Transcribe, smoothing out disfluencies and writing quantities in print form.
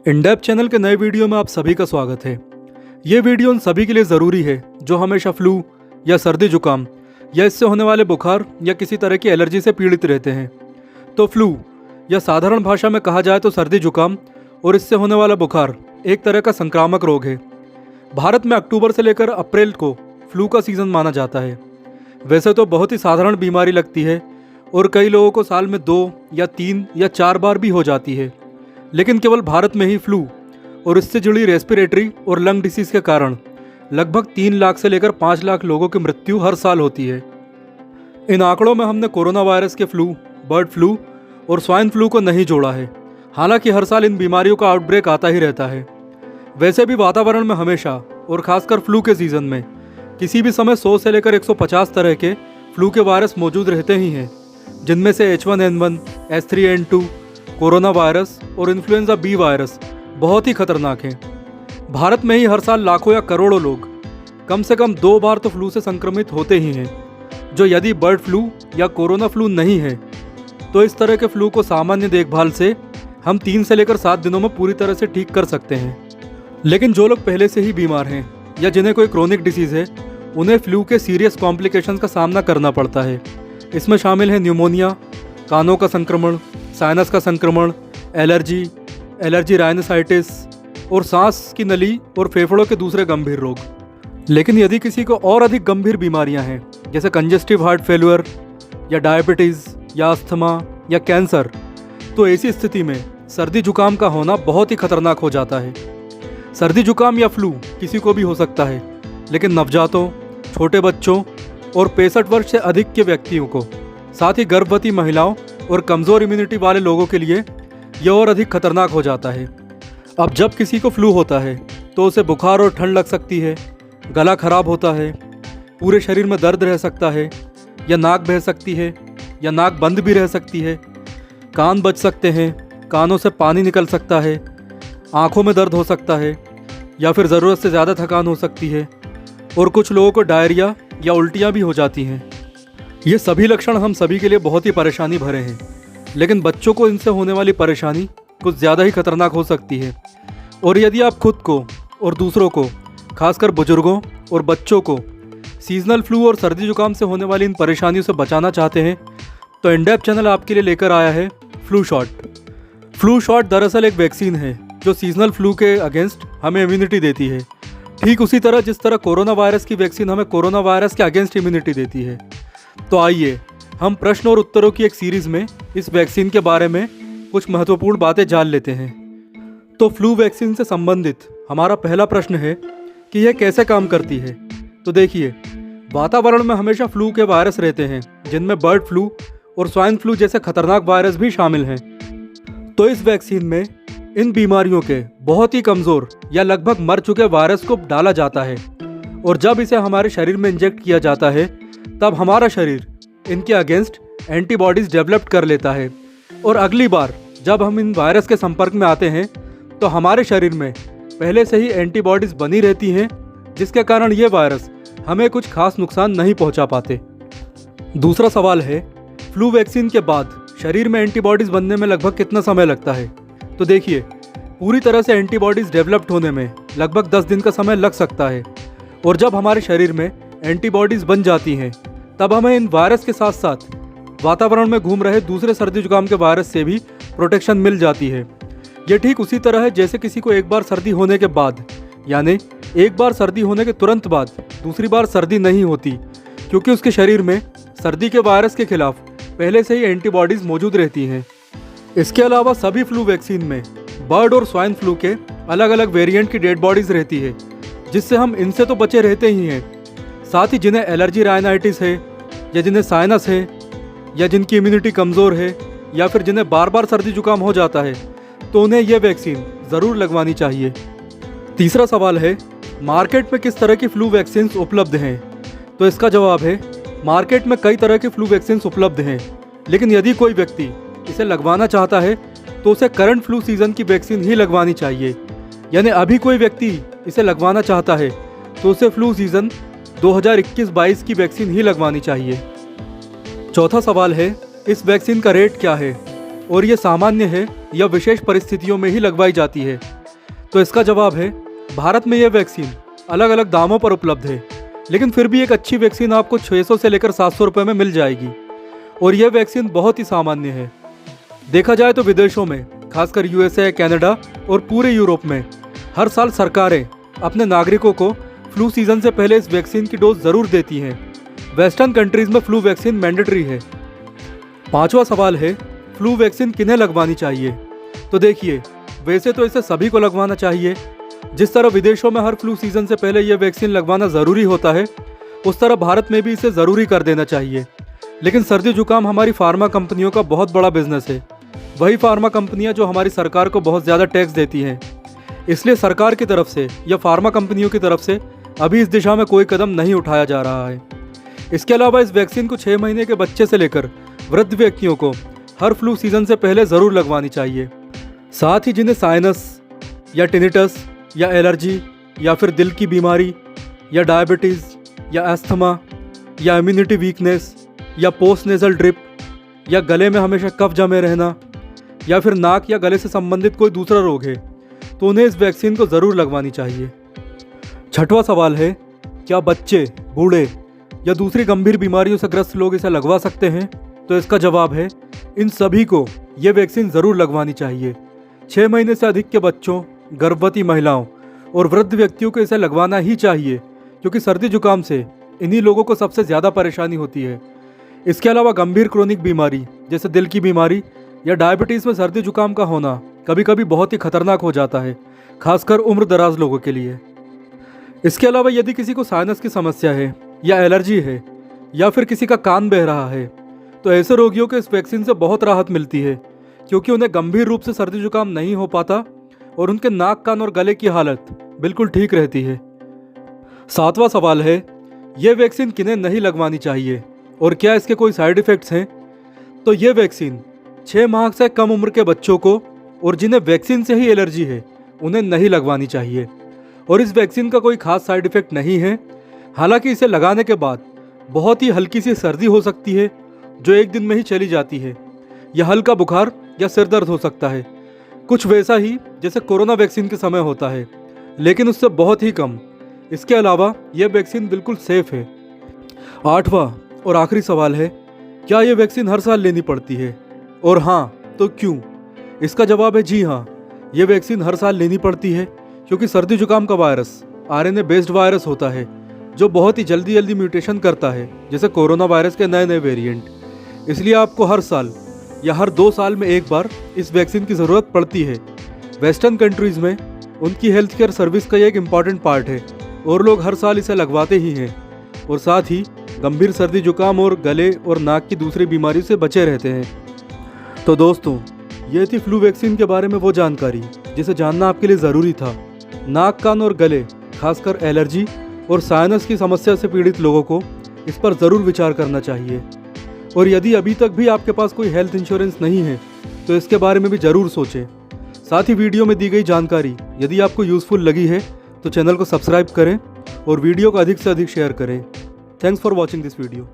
In-depth channel के नए video में आप सभी का स्वागत है। ये वीडियो उन सभी के लिए ज़रूरी है जो हमेशा फ्लू या सर्दी जुकाम या इससे होने वाले बुखार या किसी तरह की एलर्जी से पीड़ित रहते हैं। तो फ्लू या साधारण भाषा में कहा जाए तो सर्दी जुकाम और इससे होने वाला बुखार एक तरह का संक्रामक रोग है। भारत में अक्टूबर से लेकर अप्रैल को फ्लू का सीज़न माना जाता है। वैसे तो बहुत ही साधारण बीमारी लगती है और कई लोगों को साल में 2 या 3 या 4 बार भी हो जाती है, लेकिन केवल भारत में ही फ्लू और इससे जुड़ी रेस्पिरेटरी और लंग डिसीज़ के कारण लगभग 3 लाख से लेकर 5 लाख लोगों की मृत्यु हर साल होती है। इन आंकड़ों में हमने कोरोना वायरस के फ्लू, बर्ड फ्लू और स्वाइन फ्लू को नहीं जोड़ा है। हालांकि हर साल इन बीमारियों का आउटब्रेक आता ही रहता है। वैसे भी वातावरण में हमेशा और खासकर फ्लू के सीज़न में किसी भी समय 100 से लेकर 150 तरह के फ्लू के वायरस मौजूद रहते ही हैं, जिनमें से H1N1, H3N2, कोरोना वायरस और इन्फ्लुएंजा बी वायरस बहुत ही खतरनाक हैं। भारत में ही हर साल लाखों या करोड़ों लोग कम से कम 2 बार तो फ्लू से संक्रमित होते ही हैं, जो यदि बर्ड फ्लू या कोरोना फ्लू नहीं है तो इस तरह के फ्लू को सामान्य देखभाल से हम 3 से लेकर 7 दिनों में पूरी तरह से ठीक कर सकते हैं। लेकिन जो लोग पहले से ही बीमार हैं या जिन्हें कोई क्रोनिक डिसीज़ है, उन्हें फ्लू के सीरियस कॉम्प्लिकेशंस का सामना करना पड़ता है। इसमें शामिल है न्यूमोनिया, कानों का संक्रमण, साइनस का संक्रमण, एलर्जी राइनोसाइटिस और सांस की नली और फेफड़ों के दूसरे गंभीर रोग। लेकिन यदि किसी को और अधिक गंभीर बीमारियां हैं, जैसे कंजेस्टिव हार्ट फेल्यूर या डायबिटीज़ या अस्थमा या कैंसर, तो ऐसी स्थिति में सर्दी जुकाम का होना बहुत ही खतरनाक हो जाता है। सर्दी जुकाम या फ्लू किसी को भी हो सकता है, लेकिन नवजातों, छोटे बच्चों और 65 वर्ष से अधिक के व्यक्तियों को, साथ ही गर्भवती महिलाओं और कमज़ोर इम्यूनिटी वाले लोगों के लिए यह और अधिक खतरनाक हो जाता है। अब जब किसी को फ्लू होता है तो उसे बुखार और ठंड लग सकती है, गला खराब होता है, पूरे शरीर में दर्द रह सकता है, या नाक बह सकती है या नाक बंद भी रह सकती है, कान बज सकते हैं, कानों से पानी निकल सकता है, आँखों में दर्द हो सकता है या फिर ज़रूरत से ज़्यादा थकान हो सकती है, और कुछ लोगों को डायरिया या उल्टियाँ भी हो जाती हैं। ये सभी लक्षण हम सभी के लिए बहुत ही परेशानी भरे हैं, लेकिन बच्चों को इनसे होने वाली परेशानी कुछ ज़्यादा ही खतरनाक हो सकती है। और यदि आप खुद को और दूसरों को, खासकर बुजुर्गों और बच्चों को सीजनल फ्लू और सर्दी जुकाम से होने वाली इन परेशानियों से बचाना चाहते हैं, तो इंडेप्थ चैनल आपके लिए लेकर आया है फ्लू शॉट। फ्लू शॉट दरअसल एक वैक्सीन है जो सीजनल फ्लू के अगेंस्ट हमें इम्यूनिटी देती है, ठीक उसी तरह जिस तरह कोरोना वायरस की वैक्सीन हमें कोरोना वायरस के अगेंस्ट इम्यूनिटी देती है। तो आइए हम प्रश्न और उत्तरों की एक सीरीज़ में इस वैक्सीन के बारे में कुछ महत्वपूर्ण बातें जान लेते हैं। तो फ्लू वैक्सीन से संबंधित हमारा पहला प्रश्न है कि यह कैसे काम करती है। तो देखिए, वातावरण में हमेशा फ्लू के वायरस रहते हैं, जिनमें बर्ड फ्लू और स्वाइन फ्लू जैसे खतरनाक वायरस भी शामिल हैं। तो इस वैक्सीन में इन बीमारियों के बहुत ही कमज़ोर या लगभग मर चुके वायरस को डाला जाता है, और जब इसे हमारे शरीर में इंजेक्ट किया जाता है तब हमारा शरीर इनके अगेंस्ट एंटीबॉडीज़ डेवलप कर लेता है, और अगली बार जब हम इन वायरस के संपर्क में आते हैं तो हमारे शरीर में पहले से ही एंटीबॉडीज़ बनी रहती हैं, जिसके कारण ये वायरस हमें कुछ खास नुकसान नहीं पहुंचा पाते। दूसरा सवाल है, फ्लू वैक्सीन के बाद शरीर में एंटीबॉडीज़ बनने में लगभग कितना समय लगता है। तो देखिए, पूरी तरह से एंटीबॉडीज़ डेवलप्ड होने में लगभग 10 दिन का समय लग सकता है, और जब हमारे शरीर में एंटीबॉडीज़ बन जाती हैं तब हमें इन वायरस के साथ साथ वातावरण में घूम रहे दूसरे सर्दी जुकाम के वायरस से भी प्रोटेक्शन मिल जाती है। ये ठीक उसी तरह है जैसे किसी को एक बार सर्दी होने के बाद, यानी एक बार सर्दी होने के तुरंत बाद दूसरी बार सर्दी नहीं होती, क्योंकि उसके शरीर में सर्दी के वायरस के खिलाफ पहले से ही एंटीबॉडीज़ मौजूद रहती हैं। इसके अलावा सभी फ्लू वैक्सीन में बर्ड और स्वाइन फ्लू के अलग अलग वेरिएंट की डेड बॉडीज़ रहती है, जिससे हम इनसे तो बचे रहते ही हैं, साथ ही जिन्हें एलर्जी राइनाइटिस है या जिन्हें साइनस है या जिनकी इम्यूनिटी कमज़ोर है या फिर जिन्हें बार बार सर्दी जुकाम हो जाता है, तो उन्हें यह वैक्सीन ज़रूर लगवानी चाहिए। तीसरा सवाल है, मार्केट में किस तरह की फ्लू वैक्सीन्स उपलब्ध हैं। तो इसका जवाब है, मार्केट में कई तरह की फ्लू वैक्सीन्स उपलब्ध हैं, लेकिन यदि कोई व्यक्ति इसे लगवाना चाहता है तो उसे करंट फ्लू सीज़न की वैक्सीन ही लगवानी चाहिए। यानी अभी कोई व्यक्ति इसे लगवाना चाहता है तो उसे फ्लू सीज़न 2021-22 की वैक्सीन ही लगवानी चाहिए। चौथा सवाल है, इस वैक्सीन का रेट क्या है और ये सामान्य है या विशेष परिस्थितियों में ही लगवाई जाती है। तो इसका जवाब है भारत में ये वैक्सीन अलग अलग दामों पर उपलब्ध है, लेकिन फिर भी एक अच्छी वैक्सीन आपको 600 से लेकर 700 रुपये में मिल जाएगी। और यह वैक्सीन बहुत ही सामान्य है। देखा जाए तो विदेशों में, खासकर यूएसए, कनाडा और पूरे यूरोप में हर साल सरकारें अपने नागरिकों को फ्लू सीजन से पहले इस वैक्सीन की डोज ज़रूर देती हैं। वेस्टर्न कंट्रीज़ में फ्लू वैक्सीन मैंडेटरी है। पांचवा सवाल है, फ्लू वैक्सीन किन्हें लगवानी चाहिए? तो देखिए, वैसे तो इसे सभी को लगवाना चाहिए। जिस तरह विदेशों में हर फ्लू सीजन से पहले यह वैक्सीन लगवाना ज़रूरी होता है, उस तरह भारत में भी इसे ज़रूरी कर देना चाहिए। लेकिन सर्दी जुकाम हमारी फार्मा कंपनियों का बहुत बड़ा बिजनेस है। वही फार्मा कंपनियां जो हमारी सरकार को बहुत ज़्यादा टैक्स देती हैं। इसलिए सरकार की तरफ से या फार्मा कंपनियों की तरफ से अभी इस दिशा में कोई कदम नहीं उठाया जा रहा है। इसके अलावा इस वैक्सीन को 6 महीने के बच्चे से लेकर वृद्ध व्यक्तियों को हर फ्लू सीजन से पहले ज़रूर लगवानी चाहिए। साथ ही जिन्हें साइनस या टिनिटस या एलर्जी या फिर दिल की बीमारी या डायबिटीज़ या अस्थमा या इम्यूनिटी वीकनेस या पोस्ट नेजल ड्रिप या गले में हमेशा कफ जमे रहना या फिर नाक या गले से संबंधित कोई दूसरा रोग है, तो उन्हें इस वैक्सीन को ज़रूर लगवानी चाहिए। छठवां सवाल है, क्या बच्चे, बूढ़े या दूसरी गंभीर बीमारियों से ग्रस्त लोग इसे लगवा सकते हैं? तो इसका जवाब है, इन सभी को ये वैक्सीन ज़रूर लगवानी चाहिए। 6 महीने से अधिक के बच्चों, गर्भवती महिलाओं और वृद्ध व्यक्तियों को इसे लगवाना ही चाहिए, क्योंकि सर्दी जुकाम से इन्हीं लोगों को सबसे ज़्यादा परेशानी होती है। इसके अलावा गंभीर क्रोनिक बीमारी जैसे दिल की बीमारी या डायबिटीज़ में सर्दी जुकाम का होना कभी कभी बहुत ही खतरनाक हो जाता है, खासकर उम्र दराज लोगों के लिए। इसके अलावा यदि किसी को साइनस की समस्या है या एलर्जी है या फिर किसी का कान बह रहा है, तो ऐसे रोगियों को इस वैक्सीन से बहुत राहत मिलती है, क्योंकि उन्हें गंभीर रूप से सर्दी जुकाम नहीं हो पाता और उनके नाक, कान और गले की हालत बिल्कुल ठीक रहती है। 7वां सवाल है, यह वैक्सीन किन्हें नहीं लगवानी चाहिए और क्या इसके कोई साइड इफ़ेक्ट्स हैं? तो ये वैक्सीन 6 माह से कम उम्र के बच्चों को और जिन्हें वैक्सीन से ही एलर्जी है उन्हें नहीं लगवानी चाहिए। और इस वैक्सीन का कोई खास साइड इफ़ेक्ट नहीं है। हालांकि इसे लगाने के बाद बहुत ही हल्की सी सर्दी हो सकती है, जो एक दिन में ही चली जाती है, या हल्का बुखार या सिर दर्द हो सकता है, कुछ वैसा ही जैसे कोरोना वैक्सीन के समय होता है, लेकिन उससे बहुत ही कम। इसके अलावा यह वैक्सीन बिल्कुल सेफ है। 8वां और आखिरी सवाल है, क्या यह वैक्सीन हर साल लेनी पड़ती है? और हाँ, तो क्यों? इसका जवाब है जी हाँ, यह वैक्सीन हर साल लेनी पड़ती है, क्योंकि सर्दी जुकाम का वायरस आरएनए बेस्ड वायरस होता है, जो बहुत ही जल्दी म्यूटेशन करता है, जैसे कोरोना वायरस के नए नए वेरिएंट। इसलिए आपको हर साल या हर 2 साल में एक बार इस वैक्सीन की ज़रूरत पड़ती है। वेस्टर्न कंट्रीज़ में उनकी हेल्थ केयर सर्विस का एक इम्पॉर्टेंट पार्ट है और लोग हर साल इसे लगवाते ही हैं, और साथ ही गंभीर सर्दी जुकाम और गले और नाक की दूसरी बीमारी से बचे रहते हैं। तो दोस्तों, ये थी फ्लू वैक्सीन के बारे में वो जानकारी जिसे जानना आपके लिए ज़रूरी था। नाक, कान और गले, खासकर एलर्जी और साइनस की समस्या से पीड़ित लोगों को इस पर ज़रूर विचार करना चाहिए। और यदि अभी तक भी आपके पास कोई हेल्थ इंश्योरेंस नहीं है, तो इसके बारे में भी ज़रूर सोचें। साथ ही वीडियो में दी गई जानकारी यदि आपको यूज़फुल लगी है तो चैनल को सब्सक्राइब करें और वीडियो को अधिक से अधिक शेयर करें। Thanks for watching this video.